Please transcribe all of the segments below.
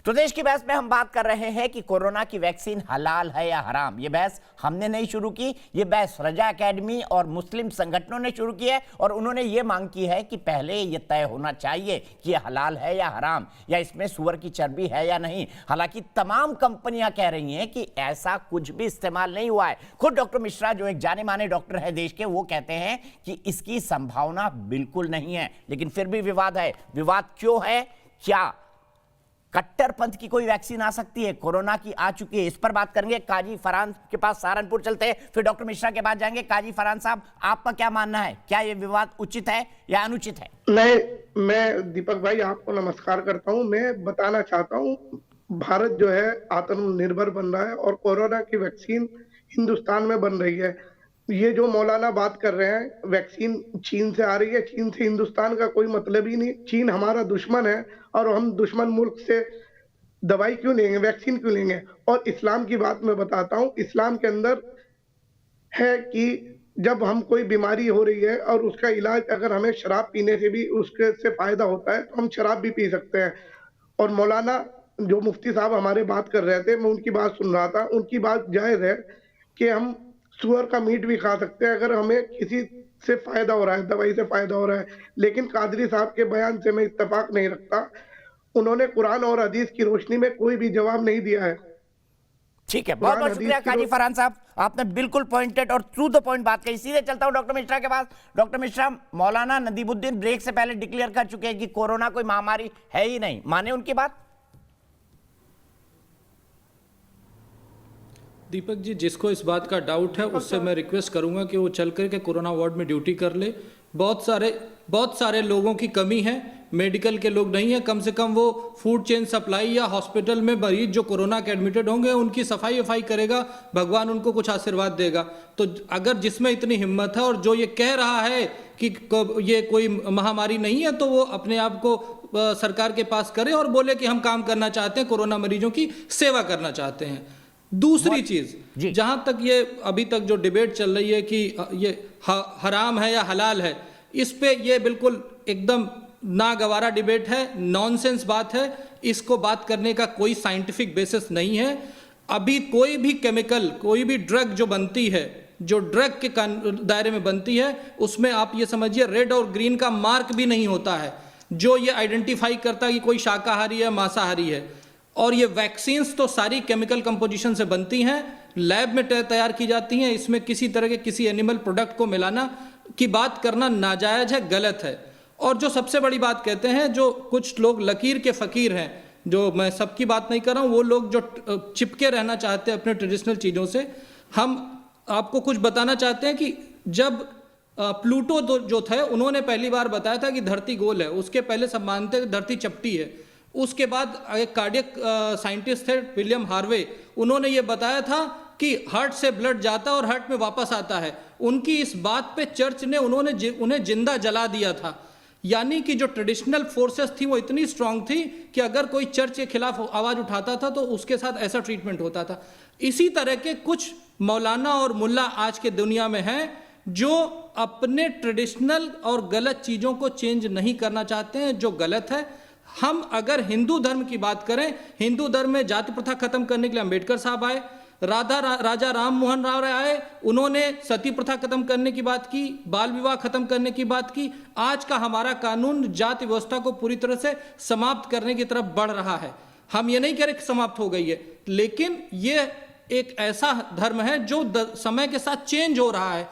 तो देश की बहस में हम बात कर रहे हैं कि कोरोना की वैक्सीन हलाल है या हराम। ये बहस हमने नहीं शुरू की, ये बहस रजा एकेडमी और मुस्लिम संगठनों ने शुरू की है और उन्होंने ये मांग की है कि पहले ये तय होना चाहिए कि ये हलाल है या हराम, या इसमें सूअर की चर्बी है या नहीं। हालांकि तमाम कंपनियां कह रही हैं कि ऐसा कुछ भी इस्तेमाल नहीं हुआ है। खुद डॉक्टर मिश्रा, जो एक जाने माने डॉक्टर है देश के, वो कहते हैं कि इसकी संभावना बिल्कुल नहीं है। लेकिन फिर भी विवाद है। विवाद क्यों है? क्या कट्टरपंथ की कोई वैक्सीन आ सकती है? कोरोना की आ चुकी है, इस पर बात करेंगे। काजी फरहान के पास सहारनपुर चलते हैं, फिर डॉक्टर मिश्रा के पास जाएंगे। काजी फरहान साहब, आपका क्या मानना है? क्या यह विवाद उचित है या अनुचित है? नहीं, मैं दीपक भाई आपको नमस्कार करता हूं। मैं बताना चाहता हूं, भारत जो है आत्मनिर्भर बन रहा है और कोरोना की वैक्सीन हिंदुस्तान में बन रही है। ये जो मौलाना बात कर रहे हैं वैक्सीन चीन से आ रही है, चीन से हिंदुस्तान का कोई मतलब ही नहीं। चीन हमारा दुश्मन है और हम दुश्मन मुल्क से दवाई क्यों लेंगे, वैक्सीन क्यों लेंगे? और इस्लाम की बात मैं बताता हूँ। इस्लाम के अंदर है कि जब हम कोई बीमारी हो रही है और उसका इलाज अगर हमें शराब पीने से भी उसके से फायदा होता है तो हम शराब भी पी सकते हैं। और मौलाना जो मुफ्ती साहब हमारे बात कर रहे थे, मैं उनकी बात सुन रहा था, उनकी बात जायज है कि हम सुअर का मीट भी खा सकते हैं अगर हमें किसी से फायदा हो रहा है, दवाई से फायदा हो रहा है। लेकिन कादरी साहब के बयान से मैं इत्तेफाक नहीं रखता। उन्होंने कुरान और हदीस की रोशनी में कोई भी जवाब नहीं दिया है। ठीक है, बहुत बहुत शुक्रिया काजी फरहान साहब, आपने बिल्कुल पॉइंटेड और थ्रू द पॉइंट बात कही। सीधे चलता हूं डॉक्टर मिश्रा के पास। डॉक्टर मिश्रा, मौलाना नदीमुद्दीन ब्रेक से पहले डिक्लेयर कर चुके हैं कि कोरोना कोई महामारी है ही नहीं, माने उनकी बात? दीपक जी, जिसको इस बात का डाउट है उससे मैं रिक्वेस्ट करूंगा कि वो चल कर के कोरोना वार्ड में ड्यूटी कर ले। बहुत सारे लोगों की कमी है, मेडिकल के लोग नहीं है। कम से कम वो फूड चेन सप्लाई या हॉस्पिटल में मरीज जो कोरोना के एडमिटेड होंगे उनकी सफाई वफाई करेगा, भगवान उनको कुछ आशीर्वाद देगा। तो अगर जिसमें इतनी हिम्मत है और जो ये कह रहा है कि ये कोई महामारी नहीं है, तो वो अपने आप को सरकार के पास करे और बोले कि हम काम करना चाहते हैं, कोरोना मरीजों की सेवा करना चाहते हैं। दूसरी चीज, जहां तक ये अभी तक जो डिबेट चल रही है कि ये हराम है या हलाल है, इस पे ये बिल्कुल एकदम नागवारा डिबेट है, नॉनसेंस बात है। इसको बात करने का कोई साइंटिफिक बेसिस नहीं है। अभी कोई भी केमिकल, कोई भी ड्रग जो बनती है, जो ड्रग के दायरे में बनती है, उसमें आप ये समझिए रेड और ग्रीन का मार्क भी नहीं होता है जो ये आइडेंटिफाई करता है कि कोई शाकाहारी है, मांसाहारी है। और ये वैक्सीन्स तो सारी केमिकल कंपोजिशन से बनती हैं, लैब में तैयार की जाती हैं। इसमें किसी तरह के किसी एनिमल प्रोडक्ट को मिलाना की बात करना नाजायज है, गलत है। और जो सबसे बड़ी बात कहते हैं, जो कुछ लोग लकीर के फकीर हैं, जो मैं सबकी बात नहीं कर रहा हूँ, वो लोग जो चिपके रहना चाहते हैं अपने ट्रेडिशनल चीज़ों से। हम आपको कुछ बताना चाहते हैं कि जब प्लूटो जो थे, उन्होंने पहली बार बताया था कि धरती गोल है। उसके पहले सब मानते थे धरती चपटी है। उसके बाद एक कार्डियक साइंटिस्ट थे विलियम हार्वे, उन्होंने ये बताया था कि हार्ट से ब्लड जाता है और हार्ट में वापस आता है। उनकी इस बात पे चर्च ने उन्हें जिंदा जला दिया था। यानी कि जो ट्रेडिशनल फोर्सेस थी वो इतनी स्ट्रांग थी कि अगर कोई चर्च के खिलाफ आवाज उठाता था तो उसके साथ ऐसा ट्रीटमेंट होता था। इसी तरह के कुछ मौलाना और मुल्ला आज के दुनिया में हैं जो अपने ट्रेडिशनल और गलत चीजों को चेंज नहीं करना चाहते हैं, जो गलत है। हम अगर हिंदू धर्म की बात करें, हिंदू धर्म में जाति प्रथा खत्म करने के लिए अंबेडकर साहब आए, राजा राम मोहन राव आए, उन्होंने सती प्रथा खत्म करने की बात की, बाल विवाह खत्म करने की बात की। आज का हमारा कानून जाति व्यवस्था को पूरी तरह से समाप्त करने की तरफ बढ़ रहा है। हम ये नहीं कह रहे कि समाप्त हो गई है, लेकिन ये एक ऐसा धर्म है जो समय के साथ चेंज हो रहा है,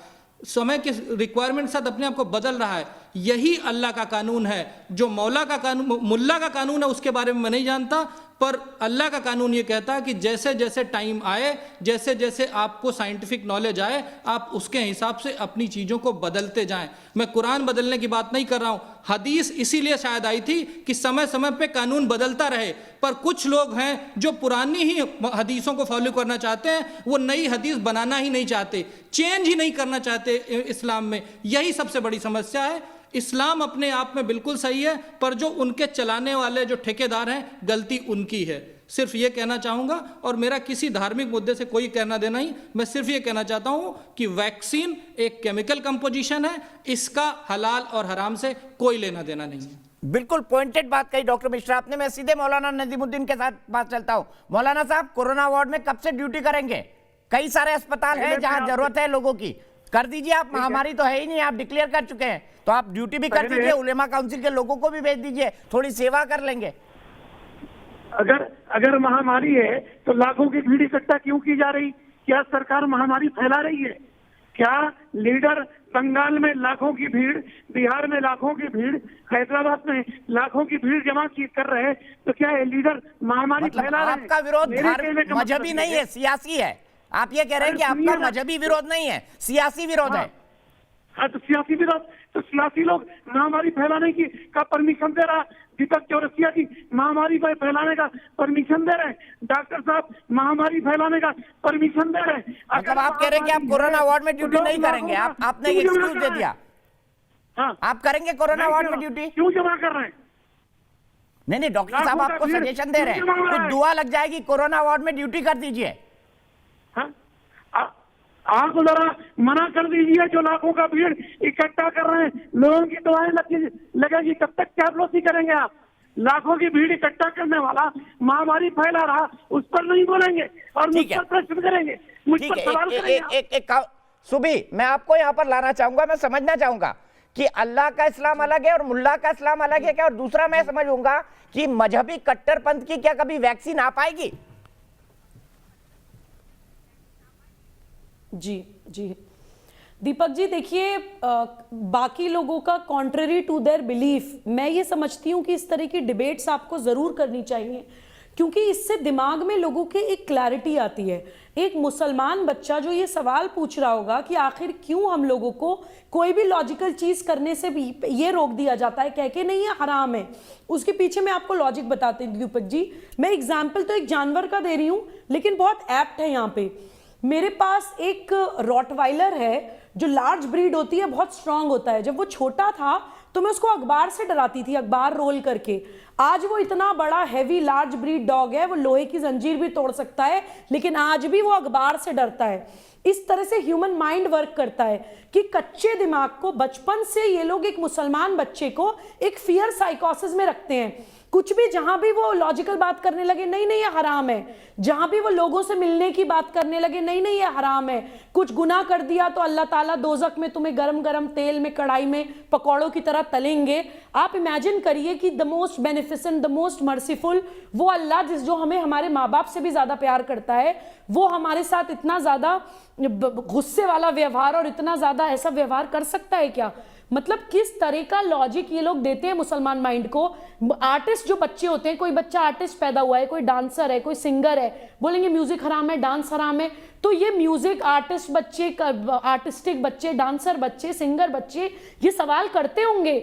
समय के रिक्वायरमेंट के साथ अपने आप को बदल रहा है। यही अल्लाह का कानून है। जो मुल्ला का कानून है उसके बारे में मैं नहीं जानता, पर अल्लाह का कानून ये कहता है कि जैसे जैसे टाइम आए, जैसे जैसे आपको साइंटिफिक नॉलेज आए, आप उसके हिसाब से अपनी चीज़ों को बदलते जाएं। मैं कुरान बदलने की बात नहीं कर रहा हूँ, हदीस इसीलिए शायद आई थी कि समय समय पे कानून बदलता रहे। पर कुछ लोग हैं जो पुरानी ही हदीसों को फॉलो करना चाहते हैं, वो नई हदीस बनाना ही नहीं चाहते, चेंज ही नहीं करना चाहते इस्लाम में। यही सबसे बड़ी समस्या है। इस्लाम अपने आप में बिल्कुल सही है, पर जो उनके चलाने वाले जो ठेकेदार हैं, गलती उनकी है। सिर्फ ये कहना चाहूँगा, और मेरा किसी धार्मिक मुद्दे से कोई कहना देना नहीं, मैं सिर्फ ये कहना चाहता हूँ कि वैक्सीन एक केमिकल कंपोजिशन है, इसका हलाल और हराम से कोई लेना देना नहीं है। बिल्कुल पॉइंटेड बात कही डॉक्टर मिश्रा आपने। मैं सीधे मौलाना नदीमुद्दीन के साथ पास चलता हूं। मौलाना साहब, कोरोना वार्ड में कब से ड्यूटी करेंगे? कई सारे अस्पताल हैं जहां जरूरत है लोगों की, कर दीजिए आप। महामारी तो है ही नहीं, आप डिक्लेयर कर चुके हैं, तो आप ड्यूटी भी कर दीजिए, उलेमा काउंसिल के लोगों को भी भेज दीजिए, थोड़ी सेवा कर लेंगे। अगर महामारी है तो लाखों की भीड़ इकट्ठा क्यों की जा रही? क्या सरकार महामारी फैला रही है? क्या लीडर बंगाल में लाखों की भीड़, बिहार में लाखों की भीड़, हैदराबाद में लाखों की भीड़ जमा कर रहे हैं, तो क्या ये लीडर महामारी मतलब फैला रहे हैं? आपका विरोध मेरे कहने का मजहबी मतलब नहीं ये है, सियासी है। आप ये कह रहे हैं कि अरे आपका सुनिए ना। मजहबी विरोध नहीं है, सियासी विरोध है। हाँ, तो सियासी विरोध, तो सियासी लोग महामारी फैलाने की का परमिशन दे रहा। दीपक चौरसिया की महामारी फैलाने का परमिशन दे रहे हैं, डॉक्टर साहब महामारी फैलाने का परमिशन दे रहे हैं। मतलब आप कह रहे हैं कि आप कोरोना वार्ड में ड्यूटी नहीं करेंगे, आपने एक एक्सक्यूज दे दिया। हाँ, आप करेंगे कोरोना वार्ड में ड्यूटी? क्यों जमा कर रहे हैं? नहीं, डॉक्टर साहब आपको सजेशन दे रहे हैं, कुछ दुआ लग जाएगी, कोरोना वार्ड में ड्यूटी कर दीजिए। हाँ? आप जरा मना कर दीजिए, जो लाखों का भीड़ इकट्ठा कर रहे हैं, लोगों की दुआएं लगेगी। कब तक चापलूसी करेंगे आप? लाखों की भीड़ इकट्ठा करने वाला महामारी फैला रहा, उस पर नहीं बोलेंगे और मुझ पर प्रश्न करेंगे, मुझ पर सवाल करेंगे। एक सुबी, मैं आपको यहाँ पर लाना चाहूंगा, मैं समझना चाहूंगा कि अल्लाह का इस्लाम अलग है और मुल्ला का इस्लाम अलग है क्या? और दूसरा मैं समझूंगा कि मजहबी कट्टरपंथ की क्या कभी वैक्सीन आ पाएगी? जी दीपक जी, देखिए, बाकी लोगों का कॉन्ट्ररी टू देयर बिलीफ, मैं ये समझती हूँ कि इस तरह की डिबेट्स आपको ज़रूर करनी चाहिए, क्योंकि इससे दिमाग में लोगों के एक क्लैरिटी आती है। एक मुसलमान बच्चा जो ये सवाल पूछ रहा होगा कि आखिर क्यों हम लोगों को कोई भी लॉजिकल चीज़ करने से भी ये रोक दिया जाता है, कह के नहीं ये हराम है, उसके पीछे मैं आपको लॉजिक बताती हूँ दीपक जी। मैं एग्जाम्पल तो एक जानवर का दे रही हूँ, लेकिन बहुत एप्ट है यहाँ पे। मेरे पास एक रॉटवाइलर है जो लार्ज ब्रीड होती है, बहुत स्ट्रांग होता है। जब वो छोटा था तो मैं उसको अखबार से डराती थी, अखबार रोल करके। आज वो इतना बड़ा हैवी लार्ज ब्रीड डॉग है, वो लोहे की जंजीर भी तोड़ सकता है, लेकिन आज भी वो अखबार से डरता है। इस तरह से ह्यूमन माइंड वर्क करता है कि कच्चे दिमाग को बचपन से ये लोग एक मुसलमान बच्चे को एक फियर साइकोसिस में रखते हैं। कुछ भी जहां भी वो लॉजिकल बात करने लगे, नहीं ये हराम है, जहां भी वो लोगों से मिलने की बात करने लगे, नहीं ये हराम है, कुछ गुनाह कर दिया तो अल्लाह ताला दोज़ख में तुम्हें गरम गरम तेल में, कढ़ाई में पकौड़ों की तरह तलेंगे। आप इमेजिन करिए कि the most beneficent, the most merciful वो अल्लाह जो हमें हमारे माँ बाप से भी ज्यादा प्यार करता है, वो हमारे साथ इतना ज्यादा गुस्से वाला व्यवहार और इतना ज्यादा ऐसा व्यवहार कर सकता है क्या? मतलब किस तरह का लॉजिक ये लोग देते हैं मुसलमान माइंड को। आर्टिस्ट जो बच्चे होते हैं, कोई बच्चा आर्टिस्ट पैदा हुआ है, कोई डांसर है, कोई सिंगर है, बोलेंगे म्यूजिक हराम है, डांस हराम है। तो ये म्यूजिक आर्टिस्ट बच्चे, आर्टिस्टिक बच्चे, डांसर बच्चे, सिंगर बच्चे ये सवाल करते होंगे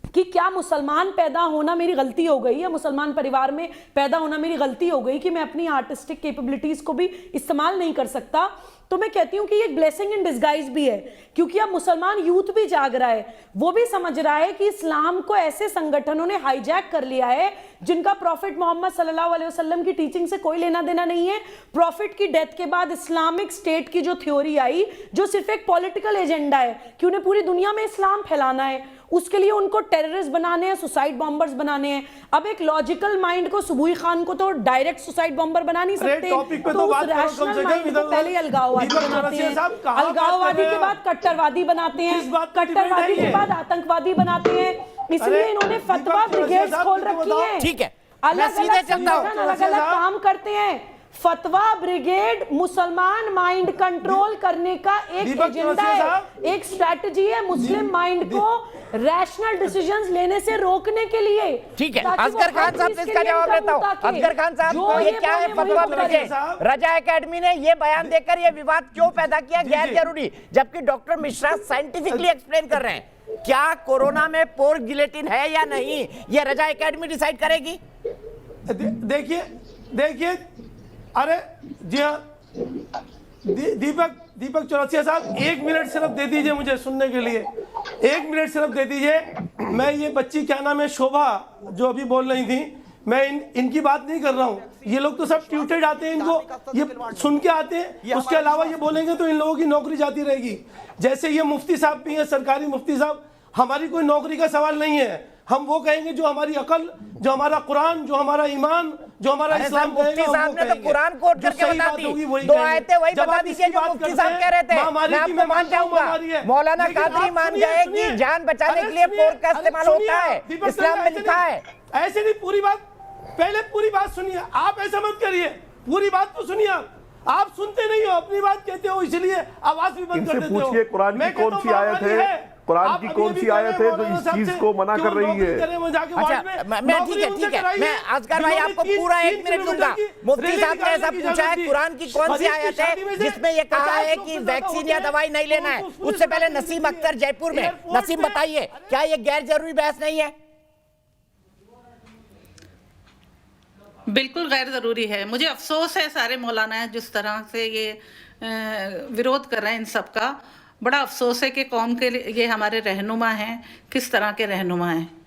कि क्या मुसलमान पैदा होना मेरी गलती हो गई, या मुसलमान परिवार में पैदा होना मेरी गलती हो गई कि मैं अपनी आर्टिस्टिक कैपेबिलिटीज को भी इस्तेमाल नहीं कर सकता। तो मैं कहती हूं कि ये ब्लेसिंग इन डिस्गाइज भी है, क्योंकि अब मुसलमान यूथ भी जाग रहा है, वो भी समझ रहा है कि इस्लाम को ऐसे संगठनों ने हाईजैक कर लिया है जिनका प्रॉफिट मोहम्मद सल्लल्लाहु अलैहि वसल्लम की टीचिंग से कोई लेना देना नहीं है। प्रॉफिट की डेथ के बाद इस्लामिक स्टेट की जो थ्योरी आई, जो सिर्फ एक पॉलिटिकल एजेंडा है कि उन्हें पूरी दुनिया में इस्लाम फैलाना है, उसके लिए उनको टेररिस्ट बनाने हैं, सुसाइड बॉम्बर्स बनाने हैं। अब एक लॉजिकल माइंड को, सुबुई खान को तो डायरेक्ट सुसाइड बॉम्बर बना नहीं सकते, तो उस रैशनल माइंड को पहले अलगाववादी बनाते हैं, अलगाववादी के बाद कट्टरवादी बनाते हैं, कट्टरवादी के बाद आतंकवादी बनाते हैं। इसलिए इन्होंने फतवा ब्रिगेड्स खोल रखी है। ठीक है, अलग अलग काम करते हैं। फतवा ब्रिगेड मुसलमान माइंड कंट्रोल करने का एक एजेंडा है, एक स्ट्रैटेजी है मुस्लिम माइंड को रैशनल डिसीजंस लेने से रोकने के लिए। ठीक है, असगर खान साहब से इसका जवाब लेता हूं। असगर खान साहब, ये क्या है फतवा ब्रिगेड? रजा एकेडमी ने ये बयान देकर ये विवाद क्यों पैदा किया गैर जरूरी, जबकि डॉक्टर मिश्रा साइंटिफिकली एक्सप्लेन कर रहे हैं? क्या कोरोना में पोर्क जिलेटिन है या नहीं, ये रजा एकेडमी डिसाइड करेगी? देखिए अरे जी हाँ, दीपक चौरसिया साहब, 1 मिनट सिर्फ दे दीजिए मुझे सुनने के लिए, 1 मिनट सिर्फ दे दीजिए। मैं ये बच्ची क्या नाम है, शोभा, जो अभी बोल रही थी, मैं इनकी बात नहीं कर रहा हूँ। ये लोग तो सब ट्यूटेड आते हैं, इनको ये सुन के आते हैं, उसके अलावा ये बोलेंगे तो इन लोगों की नौकरी जाती रहेगी। जैसे ये मुफ्ती साहब भी हैं, सरकारी मुफ्ती साहब, हमारी कोई नौकरी का सवाल नहीं है, हम वो कहेंगे जो हमारी अकल, जो हमारा कुरान, जो हमारा ईमान, जो हमारा अरे इस्लाम साहब, मुफ्ती कहेगा, साहब वो ने तो कहेंगे। कुरान कोट जो करके सही बता बात दी। होगी वही दो कहेंगे। आयतें वही जब बता आप दीजिए इसकी जो बात मुफ्ती करते साहब हैं, कह रहे थे। महामारी मैं की आपको मान मानता हूं, जाऊंगा। महामारी है। मौलाना लेकिन कादरी आप मान सुनिए, गए सुनिए। कि जान बचाने अरे के लिए सुनिए, पोर का अरे इस्तेमाल सुनिए, होता है, दीपक इस्लाम साहब, में ऐसे लिखा नहीं- है। ऐसे नहीं, पूरी बात, पहले पूरी बात सुनिए। आप ऐसा मत करिए, पूरी बात तो सुनिए। आप सुनते नहीं हो, अपनी बात कहते हो, इसलिए आवाज भी बंद कर इनसे देते हो। पूछिए कुरान की मैं कहता कौन हूं सी आयत महामारी है, कुरान आप की अभी कौन अभी सी कह रहे आयत हैं है जो मौलाना इस साहब चीज से को मना कि कर वो रही नौकरी है। करें, वो जाके अच्छा, वार्ड में मैं नौकरी ठीक है उनसे ठीक है, कराइए। मैं असगर भाई जिन्होंने आपको 3 पूरा 1 मिनट किलोमीटर दूंगा। की मुफ्ती रैली साहब ने निकालने ऐसा की पूछा है इजाजत दी। कुरान की कौन सी शरीफ की आयत है शादी में से जिसमें ये कहा 50 है लोग कि से ज्यादा वैक्सीन होते या हैं, दवाई नहीं तो लेना है। उनको पुलिस उससे पहले बात नसीम करती है। अख्तर जयपुर में। एयरपोर्ट नसीम पे- बताइए, क्या ये गैर जरूरी बहस नहीं है? बिल्कुल गैर ज़रूरी है। मुझे अफसोस है सारे मौलाना जिस तरह से ये विरोध कर रहे हैं, इन सब का बड़ा अफसोस है कि कौम के लिए ये हमारे रहनुमा हैं, किस तरह के रहनुमा हैं।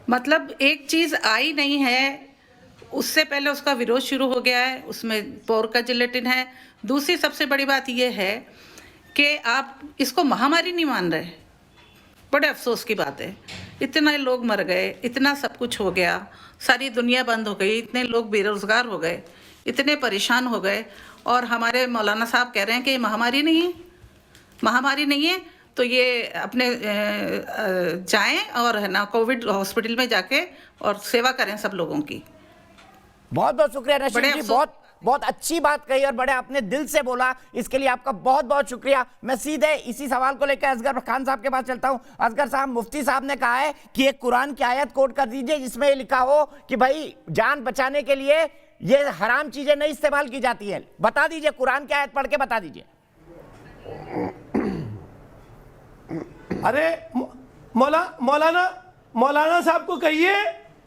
मतलब एक चीज़ आई नहीं है, उससे पहले उसका विरोध शुरू हो गया है, उसमें पोर का जिलेटिन है। दूसरी सबसे बड़ी बात ये है कि आप इसको महामारी नहीं मान रहे। बड़े अफसोस की बात है। इतने लोग मर गए, इतना सब कुछ हो गया, सारी दुनिया बंद हो गई, इतने लोग बेरोज़गार हो गए, इतने परेशान हो गए, और हमारे मौलाना साहब कह रहे हैं कि महामारी नहीं है। महामारी नहीं है तो ये अपने जाएं और है ना कोविड हॉस्पिटल में जाके और सेवा करें सब लोगों की। बहुत बहुत शुक्रिया नसीम बड़े जी, अफसोस- बहुत बहुत अच्छी बात कही और बड़े आपने दिल से बोला, इसके लिए आपका बहुत बहुत शुक्रिया। मैं सीधे इसी सवाल को लेकर असगर खान साहब के पास चलता हूं। असगर साहब, मुफ्ती साहब ने कहा है कि एक कुरान की आयत कोट कर दीजिए जिसमें ये लिखा हो कि भाई जान बचाने के लिए ये हराम चीजें नहीं इस्तेमाल की जाती है। बता दीजिए, कुरान की आयत पढ़ के बता दीजिए। अरे मौलाना साहब को कहिए,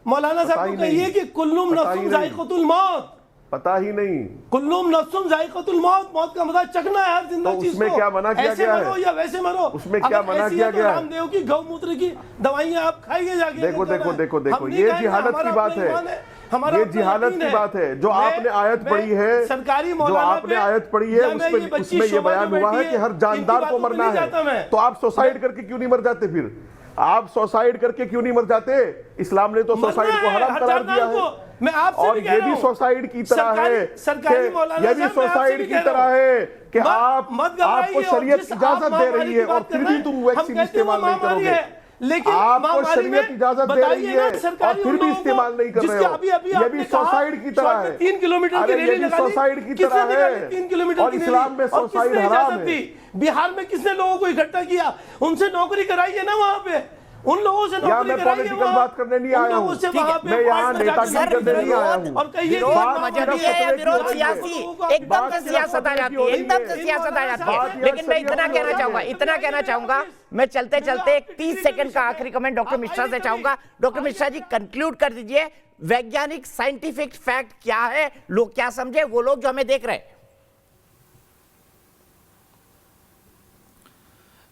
मौलाना साहब को कहिए कि कुल्लुम नफ्सुन जायक़तुल मौत, पता ही नहीं। कुल्लुम नफ्सुन जायक़तुल मौत, मौत का मतलब चखना है हर जिंदा तो चीज उसमें को। क्या मना किया ऐसे गया मरो है? या वैसे मरो। उसमें क्या अगर मना ऐसी किया है तो गया है? रामदेव की गौमूत्र की दवाइयां आप खाइए जाके। देखो अगर देखो करना है। देखो देखो, हम नहीं ये खाएंगे, जिहालत हमारा की बात अपना है, ईमान हमारा ये अपना जिहालत यकीन की है। बात है। जो मैं- आपने आयत मैं पढ़ी है, सरकारी जो मौलाना आपने पे आयत पढ़ी है, या मैं ये बच्ची उसमें ये शोभा बयान जो हुआ है बैठी कि हर इनकी जानदार को बातों पे मरना नहीं जाता है। मैं। तो आप सुसाइड करके क्यों नहीं मर जाते? फिर आप सुसाइड करके क्यों नहीं मर जाते? इस्लाम ने तो मरना सुसाइड को है, हराम हर करार जानदार दिया है। को। मैं आपसे और भी कह ये रहा भी हूं। सुसाइड की तरह है, सरकारी मौलाना ये भी साहब, मैं आपसे सुसाइड भी की कह रहा तरह हूं। है कि मत घबराइए, आपको और शरीयत जिस आप इजाजत दे महामारी रही की है और बात फिर कर भी रहे तुम हैं, हम वैक्सीन कहते हैं इस्तेमाल वो नहीं महामारी करोगे। है, लेकिन आपको महामारी में शरीयत इजाजत दे रही बताइए ना, है और सरकारी फिर उन भी लोगों को इस्तेमाल नहीं कर रहे जिसके हो। अभी ये भी आपने कहा, सुसाइड की तरह शॉर्ट है। में 3 किलोमीटर की अरे रैली ये भी निकाली, सुसाइड की किसने तरह निकाली है 3 किलोमीटर और की रैली? इस्लाम में और सुसाइड किसने हराम इजाजत है। दी? बिहार में किसने लोगों को इकट्ठा किया? उनसे नौकरी कराइए ना वहाँ पे, उन लोगों से या नौकरी मैं कराइए पॉलिटिकल वहाँ। बात करने नहीं उन आया लोगों हूँ। से वहाँ पे मैं यहाँ पार्ट में जाके नेतागिरी करने नहीं आया हूँ। और कहिए विरोध बात मजहबी सिर्फ है या फतवे की विरोध हो रही है। सियासी, एकदम से सियासत आ जाती है, एकदम से सियासत आ जाती बात है। यार लेकिन मैं शरीयत इतना की कहना हो रही चाहूंगा, है। इतना कहना चाहूंगा, मैं चलते चलते 30 सेकंड का आखिरी कमेंट डॉक्टर मिश्रा से चाहूंगा। डॉक्टर मिश्रा जी, कंक्लूड कर दीजिए, वैज्ञानिक साइंटिफिक फैक्ट क्या है, लोग क्या समझे, वो लोग जो हमें देख रहे हैं।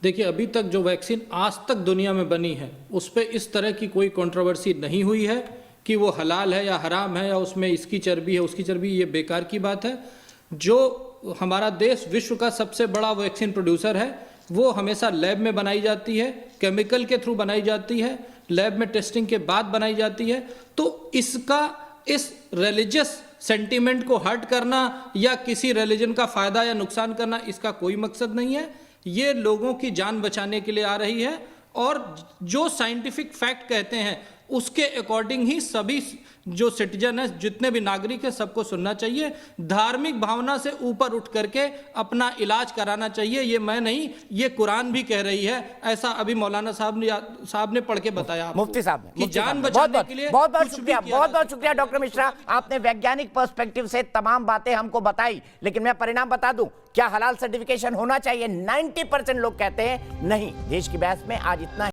देखिए, अभी तक जो वैक्सीन आज तक दुनिया में बनी है उस पर इस तरह की कोई कंट्रोवर्सी नहीं हुई है कि वो हलाल है या हराम है या उसमें इसकी चर्बी है उसकी चर्बी, ये बेकार की बात है। जो हमारा देश विश्व का सबसे बड़ा वैक्सीन प्रोड्यूसर है, वो हमेशा लैब में बनाई जाती है, केमिकल के थ्रू बनाई जाती है, लैब में टेस्टिंग के बाद बनाई जाती है। तो इसका इस रिलीजियस सेंटीमेंट को हर्ट करना या किसी रिलीजन का फ़ायदा या नुकसान करना, इसका कोई मकसद नहीं है। ये लोगों की जान बचाने के लिए आ रही है और जो साइंटिफिक फैक्ट कहते हैं उसके अकॉर्डिंग ही सभी जो सिटीजन है, जितने भी नागरिक है, सबको सुनना चाहिए। धार्मिक भावना से ऊपर उठ करके अपना इलाज कराना चाहिए। ये मैं नहीं, ये कुरान भी कह रही है। ऐसा अभी मौलाना साहब ने पढ़ के बताया आपको, मुफ्ती साहब कि ने जान बचाने के लिए बहुत बहुत कुछ भी शुक्रिया, किया बहुत जा बहुत सकता शुक्रिया है। डॉक्टर मिश्रा, आपने वैज्ञानिक पर्सपेक्टिव से तमाम बातें हमको बताई। लेकिन मैं परिणाम बता दूं, क्या हलाल सर्टिफिकेशन होना चाहिए? 90% लोग कहते हैं नहीं। देश की बहस में आज इतना